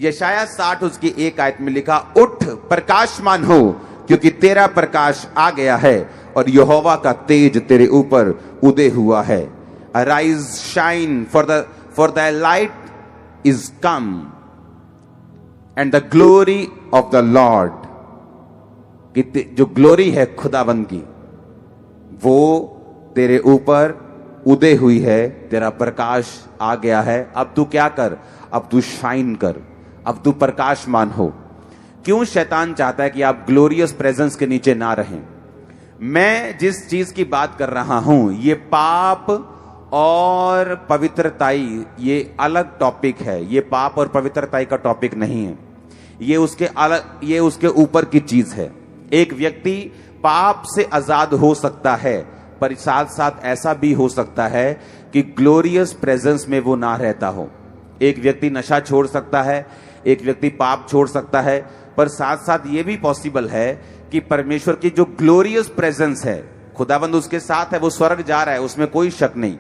यशाया 60 उसकी 1 आयत में लिखा, उठ प्रकाशमान हो क्योंकि तेरा प्रकाश आ गया है और यहोवा का तेज तेरे ऊपर उदय हुआ है। Arise shine for the light is come and the glory of the Lord, कि जो ग्लोरी है खुदावंद की वो तेरे ऊपर उदय हुई है, तेरा प्रकाश आ गया है। अब तू क्या कर, अब तू शाइन कर, अब तू प्रकाशमान हो। क्यों शैतान चाहता है कि आप ग्लोरियस प्रेजेंस के नीचे ना रहें? मैं जिस चीज की बात कर रहा हूं ये पाप और पवित्रताई, ये अलग टॉपिक है। ये पाप और पवित्रताई का टॉपिक नहीं है, ये उसके अलग, ये उसके ऊपर की चीज है। एक व्यक्ति पाप से आजाद हो सकता है, पर साथ साथ ऐसा भी हो सकता है कि ग्लोरियस प्रेजेंस में वो ना रहता हो। एक व्यक्ति नशा छोड़ सकता है, एक व्यक्ति पाप छोड़ सकता है, पर साथ साथ ये भी पॉसिबल है कि परमेश्वर की जो ग्लोरियस प्रेजेंस है, खुदावंद उसके साथ है, वो स्वर्ग जा रहा है, उसमें कोई शक नहीं।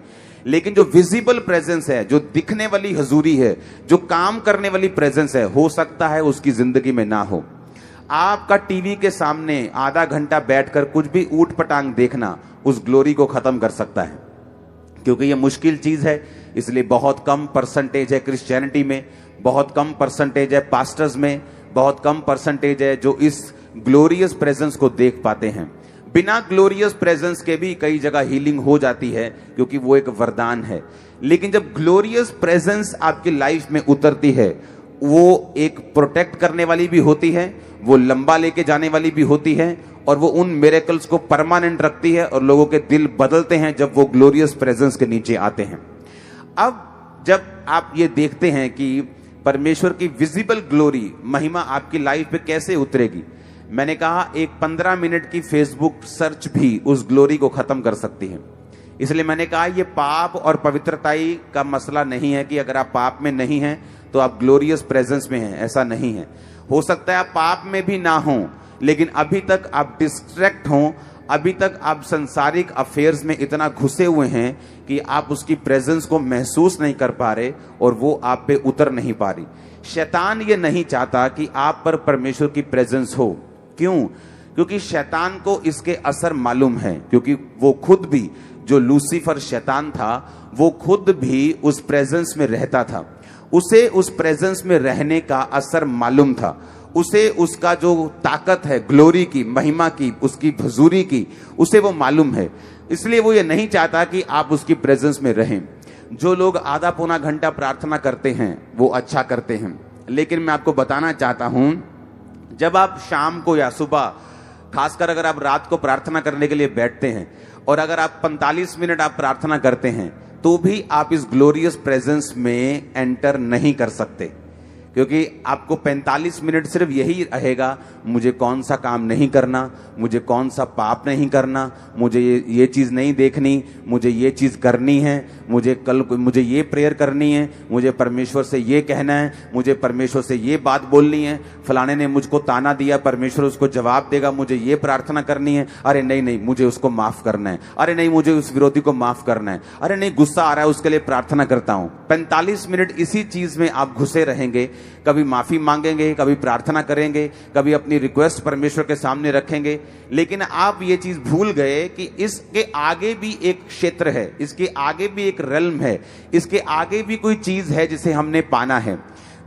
लेकिन जो विजिबल प्रेजेंस है, जो दिखने वाली हजूरी है, जो काम करने वाली प्रेजेंस है, हो सकता है उसकी जिंदगी में ना हो। आपका टीवी के सामने आधा घंटा बैठकर कुछ भी ऊट पटांग देखना उस ग्लोरी को खत्म कर सकता है, क्योंकि ये मुश्किल चीज है। इसलिए बहुत कम परसेंटेज है क्रिश्चियनिटी में, बहुत कम परसेंटेज है पास्टर्स में, बहुत कम परसेंटेज है जो इस ग्लोरियस प्रेजेंस को देख पाते हैं। बिना ग्लोरियस प्रेजेंस के भी कई जगह हीलिंग हो जाती है, क्योंकि वो एक वरदान है। लेकिन जब ग्लोरियस प्रेजेंस आपकी लाइफ में उतरती है, वो एक प्रोटेक्ट करने वाली भी होती है, वो लंबा लेके जाने वाली भी होती है, और वो उन मिरेकल्स को परमानेंट रखती है, और लोगों के दिल बदलते हैं जब वो ग्लोरियस प्रेजेंस के नीचे आते हैं। अब जब आप ये देखते हैं कि परमेश्वर की विजिबल ग्लोरी, महिमा आपकी लाइफ पे कैसे उतरेगी, मैंने कहा एक 15 मिनट की फेसबुक सर्च भी उस ग्लोरी को खत्म कर सकती है। इसलिए मैंने कहा ये पाप और पवित्रताई का मसला नहीं है कि अगर आप पाप में नहीं हैं तो आप ग्लोरियस प्रेजेंस में हैं, ऐसा नहीं है। हो सकता है आप पाप में भी ना हों, लेकिन अभी तक आप डिस्ट्रैक्ट हों, अभी तक आप सांसारिक अफेयर्स में इतना घुसे हुए हैं कि आप उसकी प्रेजेंस को महसूस नहीं कर पा रहे और वो आप पे उतर नहीं पा रही। शैतान ये नहीं चाहता कि आप पर परमेश्वर की प्रेजेंस हो। क्यों? क्योंकि शैतान को इसके असर मालूम है, क्योंकि वो खुद भी, जो लूसीफर शैतान था, वो खुद भी उस प्रेजेंस में रहता था। उसे उस प्रेजेंस में रहने का असर मालूम था, उसे उसका जो ताकत है ग्लोरी की, महिमा की, उसकी हुजूरी की, उसे वो मालूम है। इसलिए वो ये नहीं चाहता कि आप उसकी प्रेजेंस में रहें। जो लोग आधा पौना घंटा प्रार्थना करते हैं वो अच्छा करते हैं, लेकिन मैं आपको बताना चाहता हूं, जब आप शाम को या सुबह, खासकर अगर आप रात को प्रार्थना करने के लिए बैठते हैं और अगर आप 45 मिनट आप प्रार्थना करते हैं, तो भी आप इस ग्लोरियस प्रेजेंस में एंटर नहीं कर सकते, क्योंकि आपको 45 मिनट सिर्फ यही रहेगा, मुझे कौन सा काम नहीं करना, मुझे कौन सा पाप नहीं करना, मुझे ये चीज़ नहीं देखनी, मुझे ये चीज़ करनी है, मुझे ये प्रेयर करनी है, मुझे परमेश्वर से ये कहना है, मुझे परमेश्वर से ये बात बोलनी है, फलाने ने मुझको ताना दिया, परमेश्वर उसको जवाब देगा, मुझे ये प्रार्थना करनी है, अरे नहीं मुझे उसको माफ़ करना है, अरे नहीं मुझे उस विरोधी को माफ़ करना है, अरे नहीं गुस्सा आ रहा है उसके लिए प्रार्थना करता हूँ। 45 मिनट इसी चीज़ में आप घुसे रहेंगे, कभी माफी मांगेंगे, कभी प्रार्थना करेंगे, कभी अपनी रिक्वेस्ट परमेश्वर के सामने रखेंगे, लेकिन आप ये चीज भूल गए कि इसके आगे भी एक क्षेत्र है, इसके आगे भी एक रेल्म है, इसके आगे भी कोई चीज है जिसे हमने पाना है।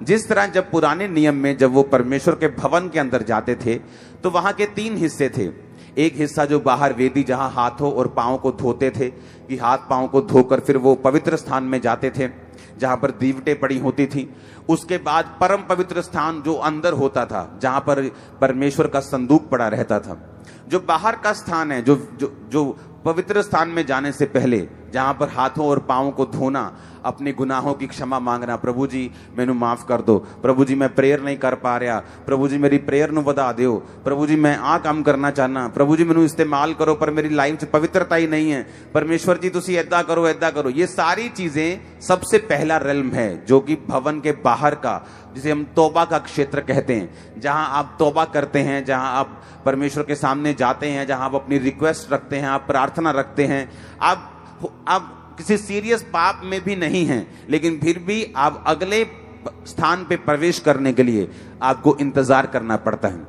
जिस तरह जब पुराने नियम में जब वो परमेश्वर के भवन के अंदर जाते थे तो वहां के 3 हिस्से थे। एक हिस्सा जो बाहर वेदी, जहां हाथों और पांव को धोते थे, कि हाथ पांव को धोकर फिर वो पवित्र स्थान में जाते थे जहां पर दीवटें पड़ी होती थी। उसके बाद परम पवित्र स्थान जो अंदर होता था, जहां पर परमेश्वर का संदूक पड़ा रहता था। जो बाहर का स्थान है, जो पवित्र स्थान में जाने से पहले, जहां पर हाथों और पांवों को धोना, अपने गुनाहों की क्षमा मांगना, प्रभु जी मैनू माफ कर दो, प्रभु जी मैं प्रेयर नहीं कर पा रहा, प्रभु जी मेरी प्रेयर नू वधा दियो, प्रभु जी मैं आ काम करना चाहना, प्रभु जी मैनू इस्तेमाल करो पर मेरी लाइफ च पवित्रता ही नहीं है, परमेश्वर जी तुसी ऐदा करो ऐदा करो। ये सारी चीजें सबसे पहला रेल्म है, जो कि भवन के बाहर का, जिसे हम तौबा का क्षेत्र कहते हैं, जहां आप तौबा करते हैं, जहां आप परमेश्वर के सामने जाते हैं, जहां आप अपनी रिक्वेस्ट रखते हैं, आप प्रार्थना रखते हैं। आप किसी सीरियस पाप में भी नहीं हैं, लेकिन फिर भी आप अगले स्थान पे प्रवेश करने के लिए आपको इंतजार करना पड़ता है।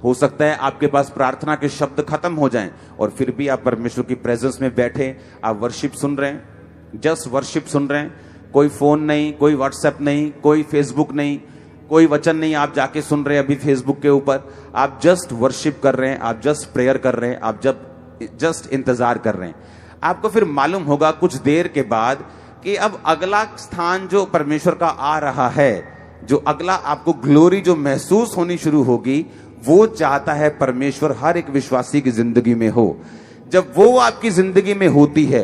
हो सकता है आपके पास प्रार्थना के शब्द खत्म हो जाएं और फिर भी आप परमेश्वर की प्रेजेंस में बैठे आप वर्शिप सुन रहे हैं, जस्ट वर्शिप सुन रहे हैं। कोई फोन नहीं, कोई व्हाट्सएप नहीं, कोई फेसबुक नहीं, कोई वचन नहीं आप जाके सुन रहे हैं अभी फेसबुक के ऊपर। आप जस्ट वर्शिप कर रहे हैं, आप जस्ट प्रेयर कर रहे हैं, आप जस्ट इंतजार कर रहे हैं। आपको फिर मालूम होगा कुछ देर के बाद कि अब अगला स्थान जो परमेश्वर का आ रहा है, जो अगला आपको ग्लोरी जो महसूस होनी शुरू होगी, वो चाहता है परमेश्वर हर एक विश्वासी की जिंदगी में हो। जब वो आपकी जिंदगी में होती है,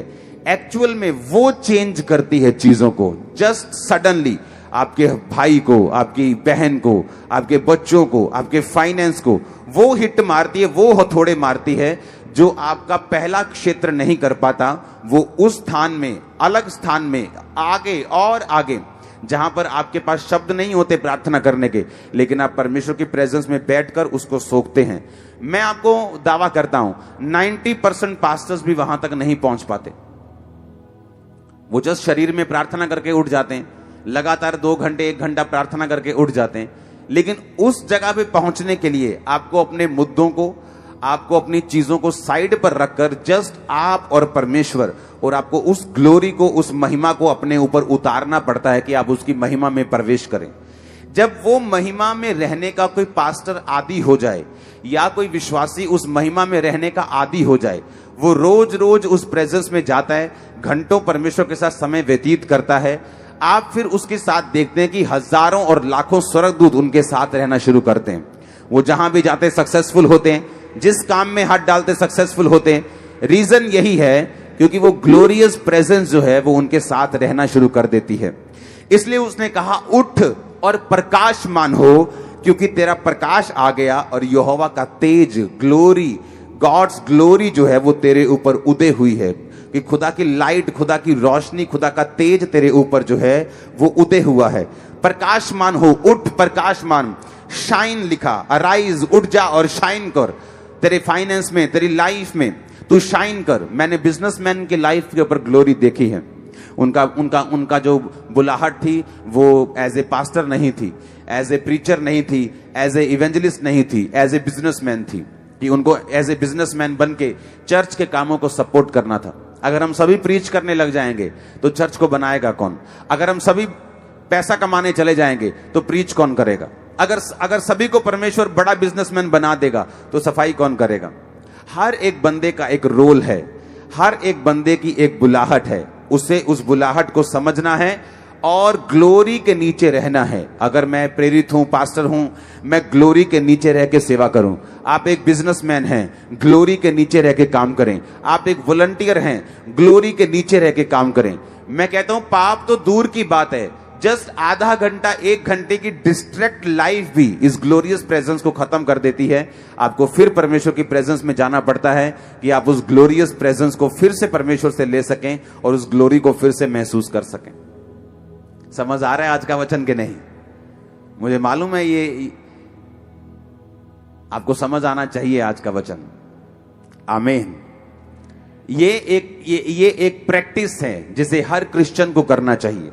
एक्चुअल में वो चेंज करती है चीजों को। जस्ट सडनली आपके भाई को, आपकी बहन को, आपके बच्चों को, आपके फाइनेंस को वो हिट मारती है, वो हथौड़े मारती है जो आपका पहला क्षेत्र नहीं कर पाता। वो उस स्थान में, अलग स्थान में, आगे और आगे, जहां पर आपके पास शब्द नहीं होते प्रार्थना करने के, लेकिन आप परमेश्वर की प्रेजेंस में बैठकर उसको सोखते हैं। मैं आपको दावा करता हूं 90% पास्टर्स भी वहां तक नहीं पहुंच पाते। वो जस्ट शरीर में प्रार्थना करके उठ जाते हैं, लगातार 2 घंटे 1 घंटा प्रार्थना करके उठ जाते हैं, लेकिन उस जगह पे पहुंचने के लिए आपको अपने मुद्दों को, आपको अपनी चीजों को साइड पर रखकर जस्ट आप और परमेश्वर, और आपको उस ग्लोरी को, उस महिमा को अपने ऊपर उतारना पड़ता है कि आप उसकी महिमा में प्रवेश करें। जब वो महिमा में रहने का कोई पास्टर आदी हो जाए या कोई विश्वासी उस महिमा में रहने का आदी हो जाए, वो रोज रोज उस प्रेजेंस में जाता है, घंटों परमेश्वर के साथ समय व्यतीत करता है, आप फिर उसके साथ देखते हैं कि हजारों और लाखों स्वर्गदूत उनके साथ रहना शुरू करते हैं। वो जहां भी जाते सक्सेसफुल होते हैं, जिस काम में हाथ डालते सक्सेसफुल होते हैं। रीजन यही है क्योंकि वो ग्लोरियस प्रेजेंस जो है वो उनके साथ रहना शुरू कर देती है। इसलिए उसने कहा उठ और प्रकाशमान हो, क्योंकि तेरा प्रकाश आ गया और यहोवा का तेज, ग्लोरी, गॉड्स ग्लोरी जो है वो तेरे ऊपर उदय हुई है। कि खुदा की लाइट, खुदा की रोशनी, खुदा का तेज तेरे ऊपर जो है वो उदय हुआ है। प्रकाशमान हो, उठ प्रकाशमान, शाइन लिखा, अराइज, उठ जा और शाइन कर। तेरे फाइनेंस में, तेरी लाइफ में तू शाइन कर। मैंने बिजनेसमैन की लाइफ के ऊपर ग्लोरी देखी है। उनका जो बुलाहट थी वो एज ए पास्टर नहीं थी, एज ए प्रीचर नहीं थी, एज ए इवेंजलिस्ट नहीं थी, एज ए बिजनेसमैन थी। कि उनको एज ए बिजनेसमैन बन के चर्च के कामों को सपोर्ट करना था। अगर हम सभी प्रीच करने लग जाएंगे तो चर्च को बनाएगा कौन? अगर हम सभी पैसा कमाने चले जाएंगे तो प्रीच कौन करेगा? अगर सभी को परमेश्वर बड़ा बिजनेसमैन बना देगा तो सफाई कौन करेगा? हर एक बंदे का एक रोल है, हर एक बंदे की एक बुलाहट है, उसे उस बुलाहट को समझना है और ग्लोरी के नीचे रहना है। अगर मैं प्रेरित हूं, पास्टर हूं, मैं ग्लोरी के नीचे रह के सेवा करूं। आप एक बिजनेसमैन हैं, ग्लोरी के नीचे रह के काम करें। आप एक वॉलंटियर हैं, ग्लोरी के नीचे रह के काम करें। मैं कहता हूं पाप तो दूर की बात है, जस्ट आधा घंटा 1 घंटे की डिस्ट्रैक्ट लाइफ भी इस ग्लोरियस प्रेजेंस को खत्म कर देती है। आपको फिर परमेश्वर की प्रेजेंस में जाना पड़ता है कि आप उस ग्लोरियस प्रेजेंस को फिर से परमेश्वर से ले सकें और उस ग्लोरी को फिर से महसूस कर सकें। समझ आ रहा है आज का वचन के नहीं? मुझे मालूम है ये आपको समझ आना चाहिए आज का वचन। आमीन। ये एक प्रैक्टिस है जिसे हर क्रिश्चियन को करना चाहिए।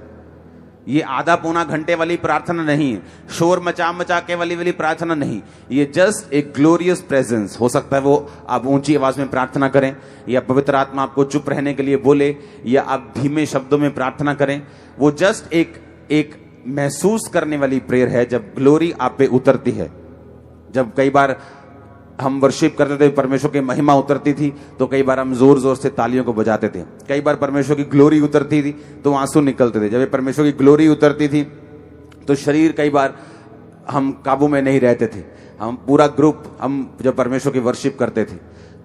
ये आधा पौना घंटे वाली प्रार्थना नहीं है, शोर मचा के वाली प्रार्थना नहीं। ये जस्ट एक ग्लोरियस प्रेजेंस। हो सकता है वो आप ऊंची आवाज में प्रार्थना करें, या पवित्र आत्मा आपको चुप रहने के लिए बोले, या आप धीमे शब्दों में प्रार्थना करें। वो जस्ट एक महसूस करने वाली प्रेयर है जब ग्लोरी आप पे उतरती है। जब कई बार हम वर्शिप करते थे, परमेश्वर की महिमा उतरती थी, तो कई बार हम जोर जोर से तालियों को बजाते थे। कई बार परमेश्वर की ग्लोरी उतरती थी तो आंसू निकलते थे। जब ये परमेश्वर की ग्लोरी उतरती थी तो शरीर कई बार हम काबू में नहीं रहते थे। हम पूरा ग्रुप हम जब परमेश्वर की वर्शिप करते थे,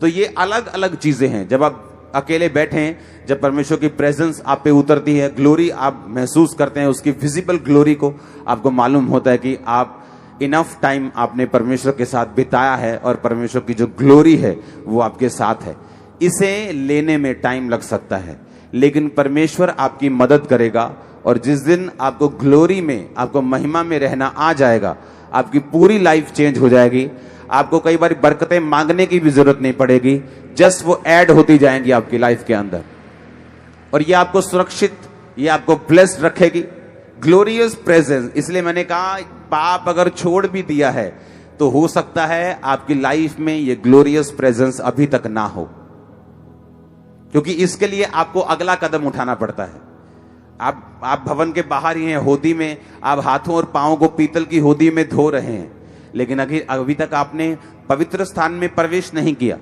तो ये अलग अलग चीजें हैं। जब आप अकेले बैठे हैं, जब परमेश्वर की प्रेजेंस आप पे उतरती है, ग्लोरी आप महसूस करते हैं, उसकी विजिबल ग्लोरी को, आपको मालूम होता है कि आप इनफ टाइम आपने परमेश्वर के साथ बिताया है और परमेश्वर की जो ग्लोरी है वो आपके साथ है। इसे लेने में टाइम लग सकता है, लेकिन परमेश्वर आपकी मदद करेगा। और जिस दिन आपको ग्लोरी में, आपको महिमा में रहना आ जाएगा, आपकी पूरी लाइफ चेंज हो जाएगी। आपको कई बार बरकतें मांगने की भी जरूरत नहीं पड़ेगी, जस्ट वो ऐड होती जाएंगी आपकी लाइफ के अंदर। और ये आपको सुरक्षित, ये आपको ब्लेस्ड रखेगी। ग्लोरियस प्रेजेंस, इसलिए मैंने कहा पाप अगर छोड़ भी दिया है तो हो सकता है आपकी लाइफ में ये ग्लोरियस प्रेजेंस अभी तक ना हो, क्योंकि इसके लिए आपको अगला कदम उठाना पड़ता है। आप भवन के बाहर ही हैं, होदी में आप हाथों और पांवों को पीतल की होदी में धो रहे हैं, लेकिन अभी तक आपने पवित्र स्थान में प्रवेश नहीं किया।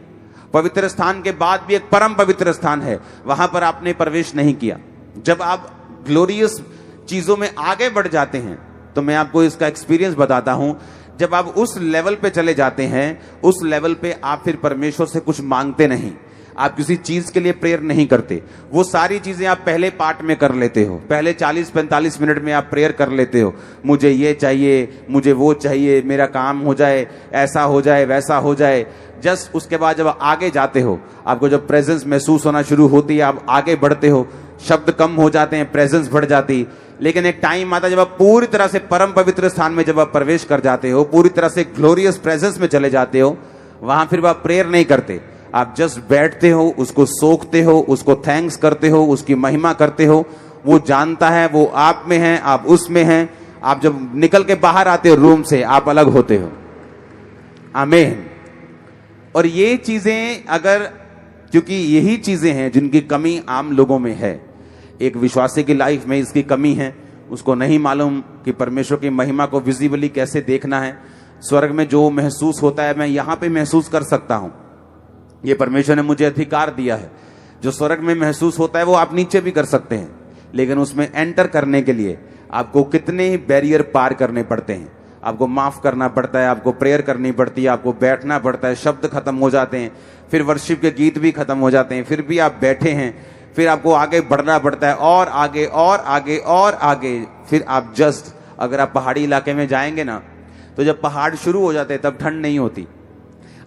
पवित्र स्थान के बाद भी एक परम पवित्र स्थान है, वहां पर आपने प्रवेश नहीं किया। जब आप ग्लोरियस चीजों में आगे बढ़ जाते हैं, तो मैं आपको इसका एक्सपीरियंस बताता हूं, जब आप उस लेवल पे चले जाते हैं, उस लेवल पे आप फिर परमेश्वर से कुछ मांगते नहीं, आप किसी चीज के लिए प्रेयर नहीं करते। वो सारी चीजें आप पहले पार्ट में कर लेते हो, पहले 40-45 मिनट में आप प्रेयर कर लेते हो, मुझे ये चाहिए, मुझे वो चाहिए, मेरा काम हो जाए, ऐसा हो जाए, वैसा हो जाए। जस्ट उसके बाद जब आगे जाते हो, आपको जब प्रेजेंस महसूस होना शुरू होती है, आप आगे बढ़ते हो, शब्द कम हो जाते हैं, प्रेजेंस बढ़ जाती। लेकिन एक टाइम आता है जब आप पूरी तरह से परम पवित्र स्थान में जब आप प्रवेश कर जाते हो, पूरी तरह से ग्लोरियस प्रेजेंस में चले जाते हो, वहां फिर आप प्रेयर नहीं करते, आप जस्ट बैठते हो, उसको सोखते हो, उसको थैंक्स करते हो, उसकी महिमा करते हो। वो जानता है वो आप में है, आप उसमें हैं। आप जब निकल के बाहर आते हो रूम से, आप अलग होते हो। आमीन। और ये चीजें अगर, क्योंकि यही चीजें हैं जिनकी कमी आम लोगों में है, एक विश्वासी की लाइफ में इसकी कमी है, उसको नहीं मालूम कि परमेश्वर की महिमा को विजिबली कैसे देखना है। स्वर्ग में जो महसूस होता है मैं यहां पे महसूस कर सकता हूं, ये परमेश्वर ने मुझे अधिकार दिया है। जो स्वर्ग में महसूस होता है वो आप नीचे भी कर सकते हैं, लेकिन उसमें एंटर करने के लिए आपको कितने ही बैरियर पार करने पड़ते हैं। आपको माफ करना पड़ता है, आपको प्रेयर करनी पड़ती है, आपको बैठना पड़ता है, शब्द खत्म हो जाते हैं, फिर वर्शिप के गीत भी खत्म हो जाते हैं, फिर भी आप बैठे हैं, फिर आपको आगे बढ़ना पड़ता है, और आगे और आगे और आगे। फिर आप जस्ट, अगर आप पहाड़ी इलाके में जाएंगे ना, तो जब पहाड़ शुरू हो जाते हैं तब ठंड नहीं होती।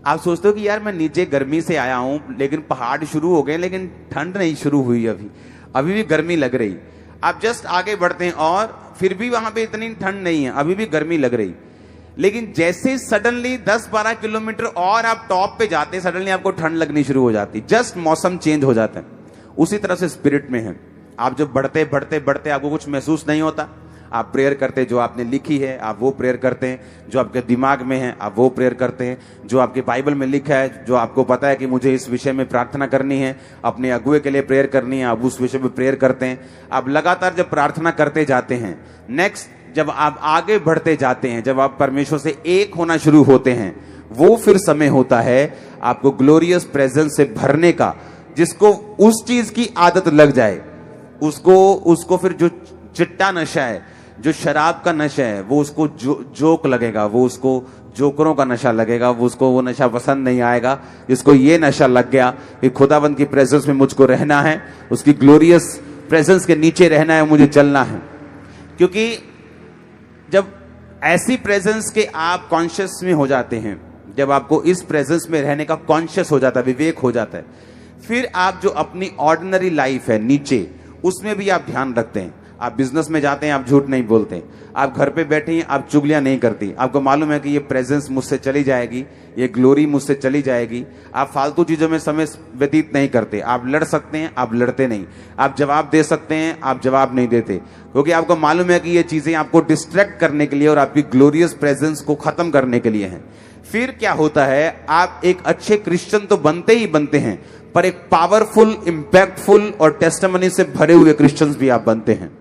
आप सोचते हो कि यार मैं नीचे गर्मी से आया हूं, लेकिन पहाड़ शुरू हो गए, लेकिन ठंड नहीं शुरू हुई, अभी भी गर्मी लग रही। आप जस्ट आगे बढ़ते हैं और फिर भी वहां पे इतनी ठंड नहीं है, अभी भी गर्मी लग रही। लेकिन जैसे सडनली 10-12 किलोमीटर और आप टॉप पे जाते हैं, सडनली आपको ठंड लगनी शुरू हो जाती, जस्ट मौसम चेंज हो जाता है। उसी तरह से स्पिरिट में है, आप जब बढ़ते बढ़ते बढ़ते आपको कुछ महसूस नहीं होता, आप प्रेयर करते हैं, जो आपने लिखी है आप वो प्रेयर करते हैं, जो आपके दिमाग में है आप वो प्रेयर करते हैं, जो आपके बाइबल में लिखा है, जो आपको पता है कि मुझे इस विषय में प्रार्थना करनी है, अपने अगुए के लिए प्रेयर करनी है, आप उस विषय में प्रेयर करते हैं। आप लगातार जब प्रार्थना करते जाते हैं, नेक्स्ट जब आप आगे बढ़ते जाते हैं, जब आप परमेश्वर से एक होना शुरू होते हैं, वो फिर समय होता है आपको ग्लोरियस प्रेजेंस से भरने का। जिसको उस चीज की आदत लग जाए, उसको फिर जो चिट्टा नशा है, जो शराब का नशा है, वो उसको जोक लगेगा, वो उसको जोकरों का नशा लगेगा, वो नशा पसंद नहीं आएगा। जिसको ये नशा लग गया कि खुदाबंद की प्रेजेंस में मुझको रहना है, उसकी ग्लोरियस प्रेजेंस के नीचे रहना है, मुझे चलना है। क्योंकि जब ऐसी प्रेजेंस के आप कॉन्शियस में हो जाते हैं, जब आपको इस प्रेजेंस में रहने का कॉन्शियस हो जाता है, विवेक हो जाता है, फिर आप जो अपनी ऑर्डिनरी लाइफ है नीचे, उसमें भी आप ध्यान रखते हैं। आप बिजनेस में जाते हैं, आप झूठ नहीं बोलते, आप घर पे बैठे हैं, आप चुगलियां नहीं करती। आपको मालूम है कि ये प्रेजेंस मुझसे चली जाएगी, ये ग्लोरी मुझसे चली जाएगी। आप फालतू चीजों में समय व्यतीत नहीं करते। आप लड़ सकते हैं, आप लड़ते नहीं। आप जवाब दे सकते हैं, आप जवाब नहीं देते, क्योंकि आपको मालूम है कि ये चीजें आपको डिस्ट्रैक्ट करने के लिए और आपकी ग्लोरियस प्रेजेंस को खत्म करने के लिए हैं। फिर क्या होता है, आप एक अच्छे क्रिश्चियन तो बनते ही बनते हैं, पर एक पावरफुल, इंपैक्टफुल और टेस्टिमनी से भरे हुए क्रिश्चियंस भी आप बनते हैं।